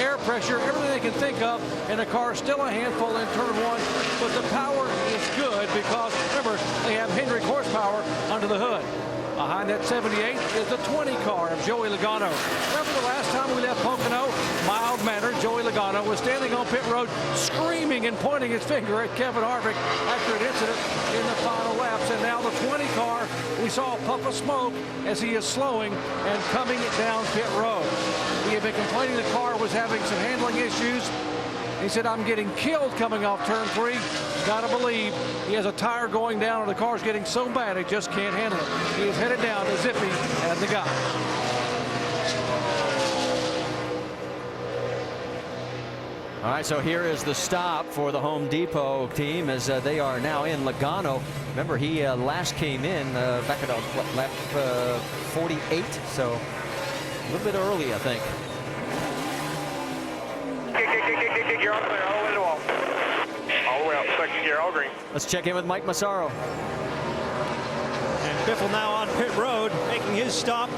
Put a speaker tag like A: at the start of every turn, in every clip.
A: air pressure, everything they can think of, and the car is still a handful in turn one. But the power is good because, remember, they have Hendrick horsepower under the hood. Behind that 78 is the 20 car of Joey Logano. Remember the last time we left Pocono? Mild-mannered Joey Logano was standing on pit road screaming and pointing his finger at Kevin Harvick after an incident in the final laps. And now the 20 car, we saw a puff of smoke as he is slowing and coming down pit road. We have been complaining the car was having some handling issues. He said, I'm getting killed coming off turn 3. Gotta believe he has a tire going down and the car's getting so bad it just can't handle it. He is headed down to Zippy and the guy.
B: All right, so here is the stop for the Home Depot team as they are now in. Logano, remember he last came in back at lap 48, so a little bit early, I think.
C: Kick, you're on clear, all the way to the wall. All the way out, second gear, all green.
B: Let's check in with Mike Massaro.
D: And Biffle now on pit road, making his stop.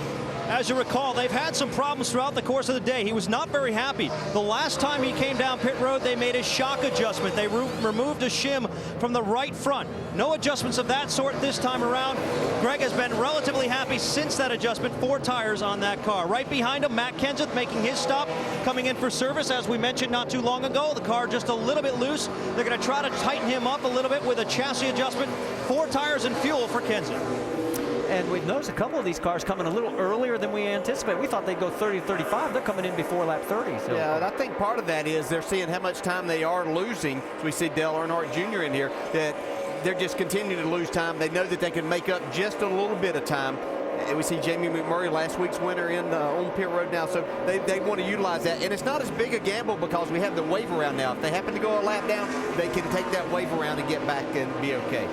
D: As you recall, they've had some problems throughout the course of the day. He was not very happy. The last time he came down pit road, they made a shock adjustment. They removed a shim from the right front. No adjustments of that sort this time around. Greg has been relatively happy since that adjustment. 4 tires on that car. Right behind him, Matt Kenseth making his stop, coming in for service. As we mentioned not too long ago, the car just a little bit loose. They're going to try to tighten him up a little bit with a chassis adjustment. 4 tires and fuel for Kenseth.
B: And we've noticed a couple of these cars coming a little earlier than we anticipated. We thought they'd go 30-35. They're coming in before lap 30. So.
E: Yeah, and I think part of that is they're seeing how much time they are losing. So we see Dale Earnhardt Jr. in here, that they're just continuing to lose time. They know that they can make up just a little bit of time. And we see Jamie McMurray, last week's winner, on pit road now. So they want to utilize that. And it's not as big a gamble because we have the wave around now. If they happen to go a lap down, they can take that wave around and get back and be okay.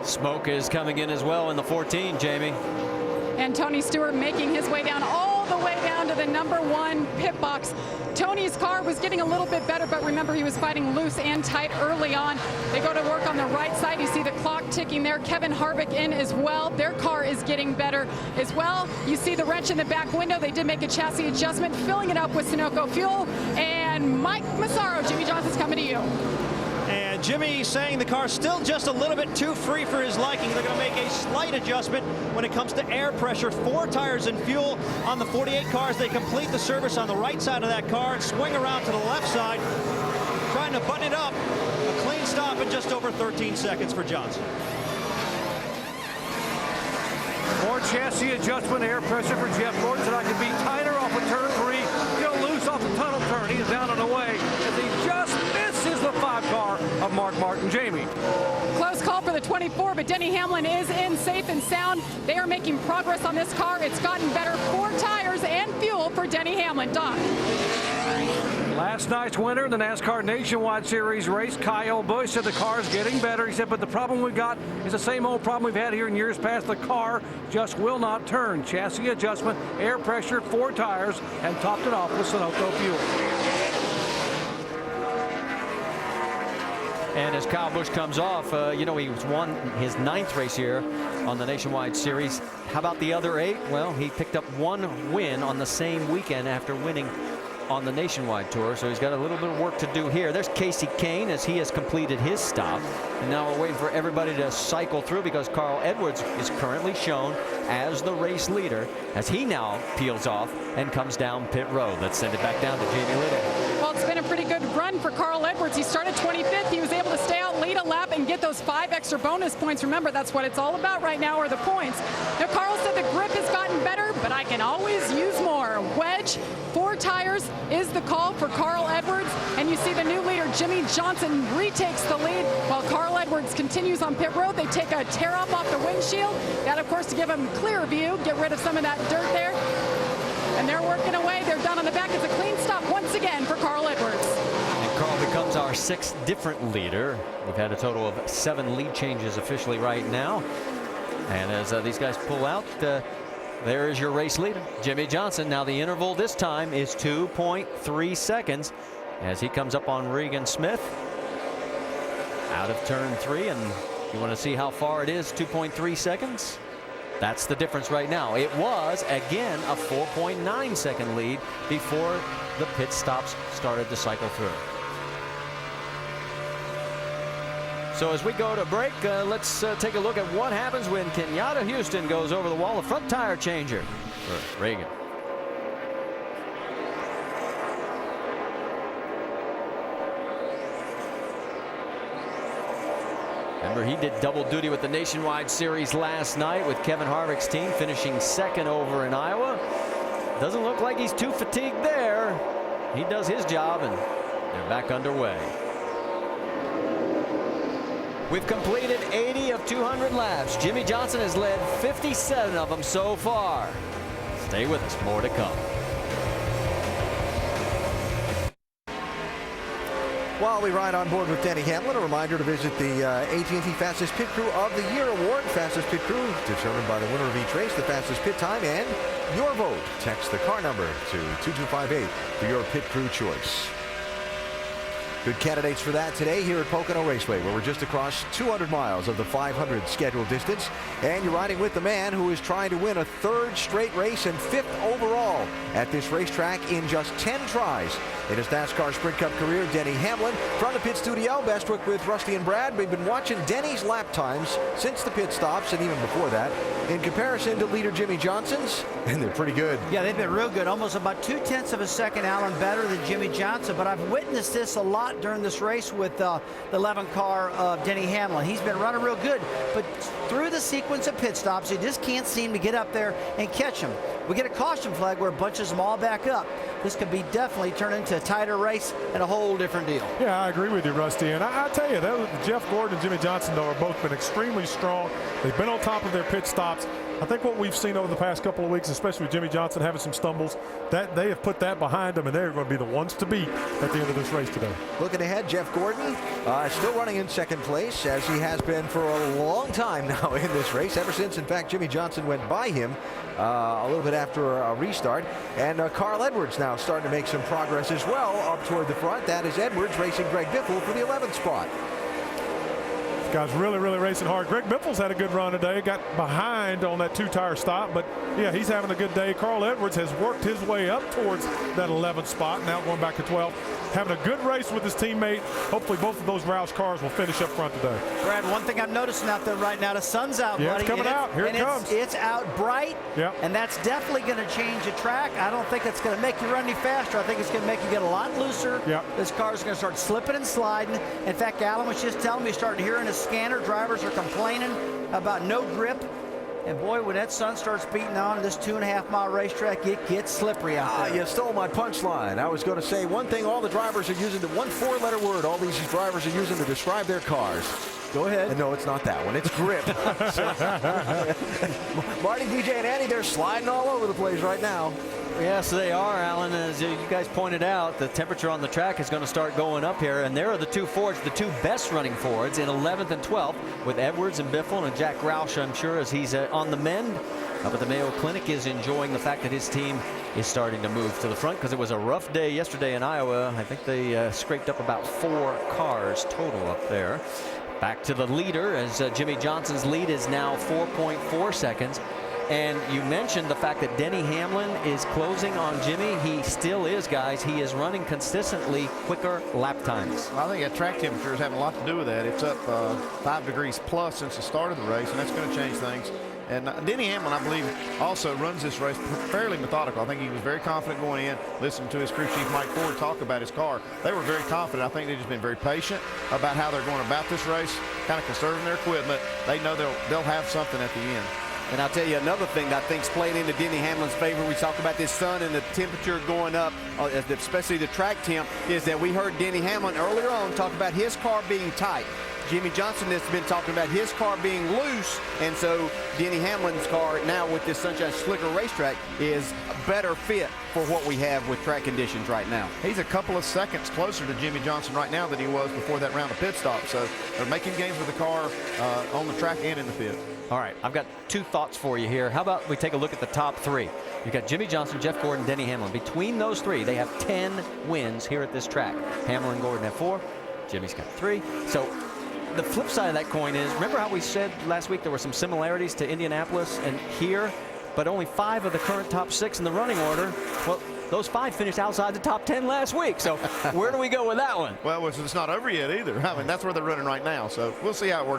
B: Smoke is coming in as well in the 14, Jamie.
F: And Tony Stewart making his way down, all the way down to the #1 pit box. Tony's car was getting a little bit better, but remember he was fighting loose and tight early on. They go to work on the right side. You see the clock ticking there. Kevin Harvick in as well. Their car is getting better as well. You see the wrench in the back window. They did make a chassis adjustment, filling it up with Sunoco fuel. And Mike Massaro, Jimmy Johnson's coming to you.
D: And Jimmy saying the car's still just a little bit too free for his liking. They're going to make a slight adjustment when it comes to air pressure. 4 tires and fuel on the 48 cars. They complete the service on the right side of that car and swing around to the left side, trying to button it up. A clean stop in just over 13 seconds for Johnson.
A: More chassis adjustment, air pressure for Jeff Gordon. Said I could be tighter off of turn 3, still loose off the tunnel turn. He is down and away as he just misses the 5 car of Mark Martin. Jamie.
F: Close call for the 24, but Denny Hamlin is in safe and sound. They are making progress on this car. It's gotten better. 4 tires and fuel for Denny Hamlin. Don.
A: Last night's winner in the NASCAR Nationwide Series race, Kyle Busch, said the car's getting better. He said, but the problem we've got is the same old problem we've had here in years past. The car just will not turn. Chassis adjustment, air pressure, 4 tires, and topped it off with Sunoco fuel.
B: And as Kyle Busch comes off, you know, he won his 9th race here on the Nationwide Series. How about the other 8? Well, he picked up 1 win on the same weekend after winning on the Nationwide Tour, so he's got a little bit of work to do here. There's Casey Kane as he has completed his stop, and now we're waiting for everybody to cycle through because Carl Edwards is currently shown as the race leader as he now peels off and comes down pit road. Let's send it back down to Jamie Little.
F: Well, it's been a pretty good run for Carl Edwards. He started 25th. He was able to stay out, lead a lap, and get those 5 extra bonus points. Remember, that's what it's all about right now, are the points. Now, Carl said the grip has gotten better, but I can always use more. Wedge, 4 tires is the call for Carl Edwards. And you see the new leader, Jimmy Johnson, retakes the lead while Carl Edwards continues on pit road. They take a tear off the windshield. That, of course, to give him clear view, get rid of some of that dirt there. And they're working away. They're done on the back. It's a clean stop once again for Carl Edwards.
B: And Carl becomes our 6th different leader. We've had a total of 7 lead changes officially right now. And as these guys pull out, there is your race leader, Jimmy Johnson. Now the interval this time is 2.3 seconds as he comes up on Regan Smith out of turn 3. And you want to see how far it is, 2.3 seconds? That's the difference right now. It was, again, a 4.9 second lead before the pit stops started to cycle through. So as we go to break, let's take a look at what happens when Kenyatta Houston goes over the wall. A front tire changer for Reagan. Remember, he did double duty with the Nationwide Series last night with Kevin Harvick's team, finishing second over in Iowa. Doesn't look like he's too fatigued there. He does his job, and they're back underway. We've completed 80 of 200 laps. Jimmy Johnson has led 57 of them so far. Stay with us, more to come.
G: While we ride on board with Denny Hamlin, a reminder to visit the AT&T Fastest Pit Crew of the Year Award. Fastest Pit Crew determined by the winner of each race, the fastest pit time, and your vote. Text the car number to 2258 for your pit crew choice. Good candidates for that today here at Pocono Raceway, where we're just across 200 miles of the 500 scheduled distance. And you're riding with the man who is trying to win a third straight race and 5th overall at this racetrack in just 10 tries. In his NASCAR Sprint Cup career, Denny Hamlin. From the pit studio, Bestwick with Rusty and Brad. We've been watching Denny's lap times since the pit stops and even before that, in comparison to leader Jimmy Johnson's, and they're pretty good.
H: Yeah, they've been real good. Almost about 0.2 of a second, Alan, better than Jimmy Johnson. But I've witnessed this a lot during this race with the 11 car of Denny Hamlin. He's been running real good, but through the sequence of pit stops, he just can't seem to get up there and catch him. We get a caution flag where it bunches them all back up. This could be definitely turn into a tighter race and a whole different deal.
I: Yeah, I agree with you, Rusty. And I tell you, Jeff Gordon and Jimmy Johnson, though, have both been extremely strong. They've been on top of their pit stops. I think what we've seen over the past couple of weeks, especially with Jimmy Johnson having some stumbles, that they have put that behind them, and they're going to be the ones to beat at the end of this race today.
G: Looking ahead, Jeff Gordon still running in second place, as he has been for a long time now in this race, ever since, in fact, Jimmy Johnson went by him a little bit after a restart. And Carl Edwards now starting to make some progress as well up toward the front. That is Edwards racing Greg Biffle for the 11th spot.
I: This guy's really racing hard. Greg Biffle's had a good run today. Got behind on that 2-tire stop, but yeah, he's having a good day. Carl Edwards has worked his way up towards that 11th spot, now going back to 12. Having a good race with his teammate. Hopefully both of those Roush cars will finish up front today.
H: Brad, one thing I'm noticing out there right now, the sun's out,
I: yeah,
H: buddy.
I: It's coming out. Here it comes.
H: It's out bright,
I: yep.
H: And that's definitely going to change the track. I don't think it's going to make you run any faster. I think it's going to make you get a lot looser.
I: Yep.
H: This car's going to start slipping and sliding. In fact, Alan was just telling me, starting to hear in his scanner, drivers are complaining about no grip. And boy, when that sun starts beating on this 2.5-mile racetrack, it gets slippery out there.
G: You stole my punchline. I was going to say one thing all the drivers are using, the one 4-letter word all these drivers are using to describe their cars. Go ahead. And no, it's not that one. It's grip. Marty, DJ, and Andy, they're sliding all over the place right now.
B: Yes, they are, Alan. As you guys pointed out, the temperature on the track is going to start going up here, and there are the two Fords, the two best running Fords in 11th and 12th, with Edwards and Biffle and Jack Roush, I'm sure, as he's on the mend. But the Mayo Clinic is enjoying the fact that his team is starting to move to the front, because it was a rough day yesterday in Iowa. I think they scraped up about 4 cars total up there. Back to the leader, as Jimmy Johnson's lead is now 4.4 seconds. And you mentioned the fact that Denny Hamlin is closing on Jimmy. He still is, guys. He is running consistently quicker lap times.
J: I think that track temperature is having a lot to do with that. It's up 5 degrees plus since the start of the race, and that's going to change things. And Denny Hamlin, I believe, also runs this race fairly methodical. I think he was very confident going in, listening to his crew chief Mike Ford talk about his car. They were very confident. I think they've just been very patient about how they're going about this race, kind of conserving their equipment. They know they'll have something at the end.
E: And I'll tell you another thing that I think's playing into Denny Hamlin's favor. We talk about this sun and the temperature going up, especially the track temp, is that we heard Denny Hamlin earlier on talk about his car being tight. Jimmy Johnson has been talking about his car being loose, and so Denny Hamlin's car now with this Sunshine Slicker racetrack is a better fit for what we have with track conditions right now.
J: He's a couple of seconds closer to Jimmy Johnson right now than he was before that round of pit stop. So they're making gains with the car on the track and in the pit.
B: All right, I've got 2 thoughts for you here. How about we take a look at the top 3? You've got Jimmy Johnson, Jeff Gordon, Denny Hamlin. Between those 3, they have 10 wins here at this track. Hamlin and Gordon have 4. Jimmy's got 3. So the flip side of that coin is, remember how we said last week there were some similarities to Indianapolis and here, but only 5 of the current top 6 in the running order? Well, those 5 finished outside the top 10 last week. So where do we go with that one?
J: Well, it's not over yet either. I mean, that's where they're running right now. So we'll see how it works.